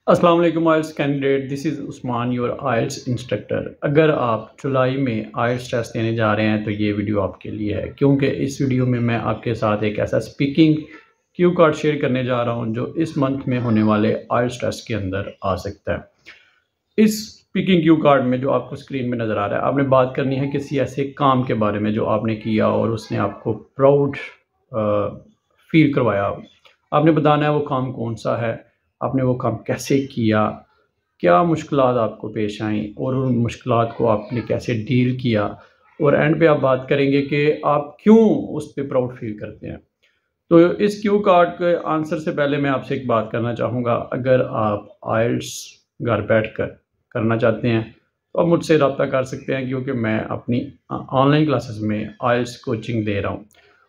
अस्सलाम वालेकुम IELTS candidate, this is Usman your IELTS instructor. अगर आप जुलाई में आइल्स टेस्ट देने जा रहे हैं तो ये वीडियो आपके लिए है, क्योंकि इस वीडियो में मैं आपके साथ एक ऐसा स्पीकिंग क्यू कार्ड शेयर करने जा रहा हूं जो इस मंथ में होने वाले आइल्स टेस्ट के अंदर आ सकता है। इस स्पीकिंग क्यू कार्ड में जो आपको स्क्रीन में नज़र आ रहा है, आपने बात करनी है किसी ऐसे काम के बारे में जो आपने किया और उसने आपको प्राउड फील करवाया। आपने बताना है वो काम कौन सा है, आपने वो काम कैसे किया, क्या मुश्किलात आपको पेश आईं और उन मुश्किलात को आपने कैसे डील किया, और एंड पे आप बात करेंगे कि आप क्यों उस पे प्राउड फील करते हैं। तो इस क्यू कार्ड के आंसर से पहले मैं आपसे एक बात करना चाहूँगा। अगर आप आइल्स घर बैठकर करना चाहते हैं तो आप मुझसे रब्ता कर सकते हैं, क्योंकि मैं अपनी ऑनलाइन क्लासेस में आइल्स कोचिंग दे रहा हूँ।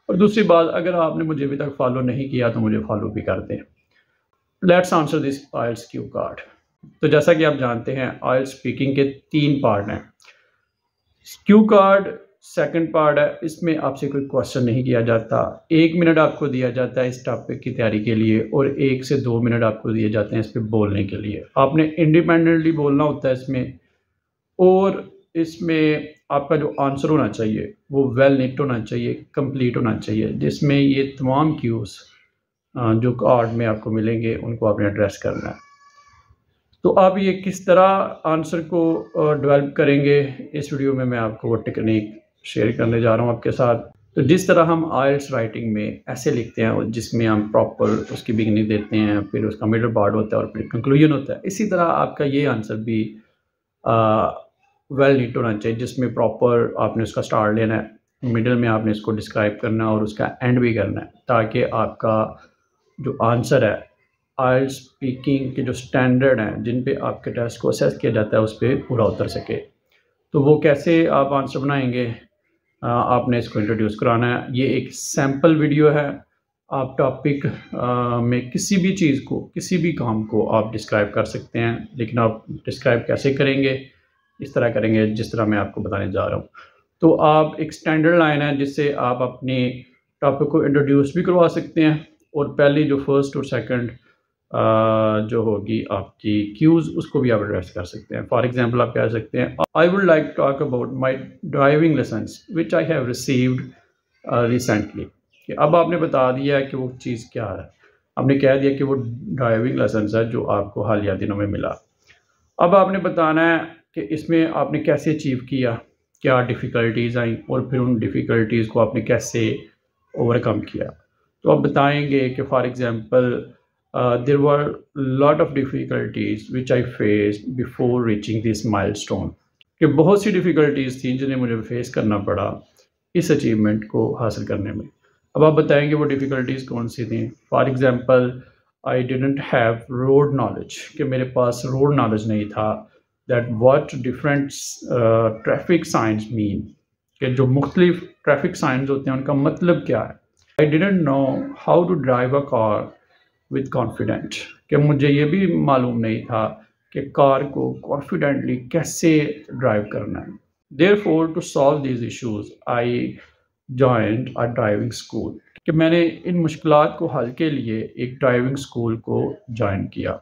और दूसरी बात, अगर आपने मुझे अभी तक फॉलो नहीं किया तो मुझे फॉलो भी कर दें। Let's answer this IELTS cue card. तो जैसा कि आप जानते हैं, आइल्स स्पीकिंग के 3 पार्ट हैं। क्यू कार्ड सेकंड पार्ट है, इसमें आपसे कोई क्वेश्चन नहीं किया जाता। 1 मिनट आपको दिया जाता है इस टॉपिक की तैयारी के लिए और 1 से 2 मिनट आपको दिए जाते हैं इस पर बोलने के लिए। आपने इंडिपेंडेंटली बोलना होता है इसमें, और इसमें आपका जो आंसर होना चाहिए वो वेल निट होना चाहिए, कंप्लीट होना चाहिए, जिसमें ये तमाम क्यूज़ जो कार्ड में आपको मिलेंगे उनको आपने एड्रेस करना है। तो आप ये किस तरह आंसर को डेवलप करेंगे, इस वीडियो में मैं आपको वो टेक्निक शेयर करने जा रहा हूँ आपके साथ। तो जिस तरह हम आइल्स राइटिंग में ऐसे लिखते हैं जिसमें हम प्रॉपर उसकी बिगनिंग देते हैं, फिर उसका मिडल पार्ट होता है और फिर कंक्लूजन होता है, इसी तरह आपका ये आंसर भी वेल नीट होना चाहिए, जिसमें प्रॉपर आपने उसका स्टार्ट लेना है, मिडल में आपने इसको डिस्क्राइब करना है और उसका एंड भी करना है, ताकि आपका जो आंसर है आइल्स स्पीकिंग के जो स्टैंडर्ड हैं जिन पे आपके टेस्ट को असेस किया जाता है उस पर पूरा उतर सके। तो वो कैसे आप आंसर बनाएंगे, आपने इसको इंट्रोड्यूस कराना है। ये एक सैम्पल वीडियो है। आप टॉपिक में किसी भी चीज़ को, किसी भी काम को आप डिस्क्राइब कर सकते हैं, लेकिन आप डिस्क्राइब कैसे करेंगे, इस तरह करेंगे जिस तरह मैं आपको बताने जा रहा हूँ। तो आप एक स्टैंडर्ड लाइन है जिससे आप अपने टॉपिक को इंट्रोड्यूस भी करवा सकते हैं, और पहली जो फर्स्ट और सेकंड जो होगी आपकी क्यूज़, उसको भी आप एड्रेस कर सकते हैं। फॉर एग्जांपल आप कह सकते हैं, I would like to talk about my driving lessons which I have received recently. कि अब आपने बता दिया है कि वो चीज़ क्या है, आपने कह दिया कि वो ड्राइविंग लाइसेंस है जो आपको हालिया दिनों में मिला। अब आपने बताना है कि इसमें आपने कैसे अचीव किया, क्या डिफ़िकल्टीज़ आई और फिर उन डिफ़िकल्टीज़ को आपने कैसे ओवरकम किया। तो आप बताएंगे कि for example there were lot of difficulties which I faced before reaching this milestone. कि बहुत सी डिफ़िकल्टीज़ थी जिन्हें मुझे फेस करना पड़ा इस अचीवमेंट को हासिल करने में। अब आप बताएंगे वो डिफ़िकल्टीज़ कौन सी थी। For example, I didn't have road knowledge, कि मेरे पास रोड नॉलेज नहीं था। That what different traffic science mean, कि जो मुख्तलिफ ट्रैफिक साइंस होते हैं उनका मतलब क्या है। I didn't know how to drive a car with confident, कि मुझे ये भी मालूम नहीं था कि कार को कॉन्फिडेंटली कैसे ड्राइव करना है। Therefore to solve these issues I joined a driving school, कि मैंने इन मुश्किलात को हल के लिए एक ड्राइविंग स्कूल को ज्वाइन किया।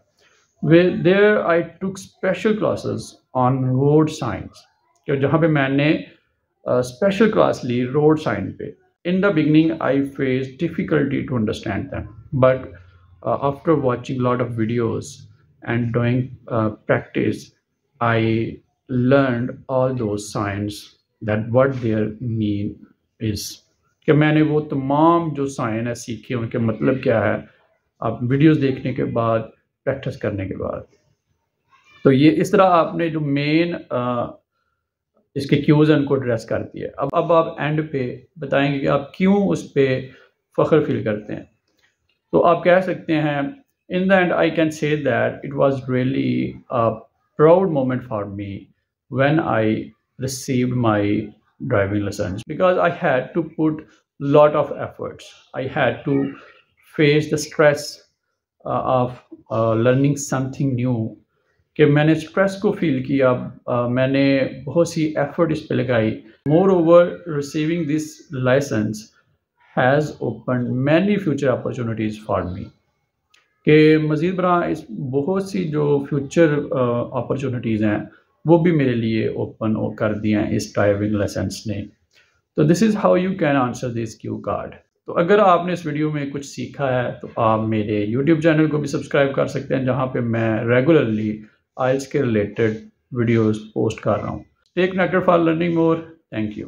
There I took special classes on road signs, कि जहाँ पे मैंने स्पेशल क्लास ली रोड साइन पे। In the beginning I face difficulty to understand them, but after watching a lot of videos and doing practice, I learned all those signs that what their mean is, कि मैंने वो तमाम जो sign है सीखे उनके मतलब क्या है, आप वीडियोस देखने के बाद, प्रैक्टिस करने के बाद। तो ये इस तरह आपने जो मेन इसके क्यूज़ हैं उनको एड्रेस कर दिया। अब आप एंड पे बताएंगे कि आप क्यों उस पर फ़ख्र फील करते हैं। तो आप कह सकते हैं, in the end I can say that it was really a proud moment for me when I received my driving licence, because I had to put lot of efforts, I had to face the stress of learning something new, कि मैंने stress को feel किया, मैंने बहुत सी effort इस पे लगाई। Moreover receiving this licence has opened many future opportunities for me, कि मज़ीद बरा इस बहुत सी जो फ्यूचर अपॉर्चुनिटीज़ हैं वो भी मेरे लिए ओपन कर दिए हैं इस ड्राइविंग लाइसेंस ने। तो this is how you can answer this Q card. तो अगर आपने इस वीडियो में कुछ सीखा है तो आप मेरे यूट्यूब चैनल को भी सब्सक्राइब कर सकते हैं, जहाँ पे मैं रेगुलरली आइल्स के रिलेटेड वीडियोस पोस्ट कर रहा हूँ। Stay connected for learning more. Thank you.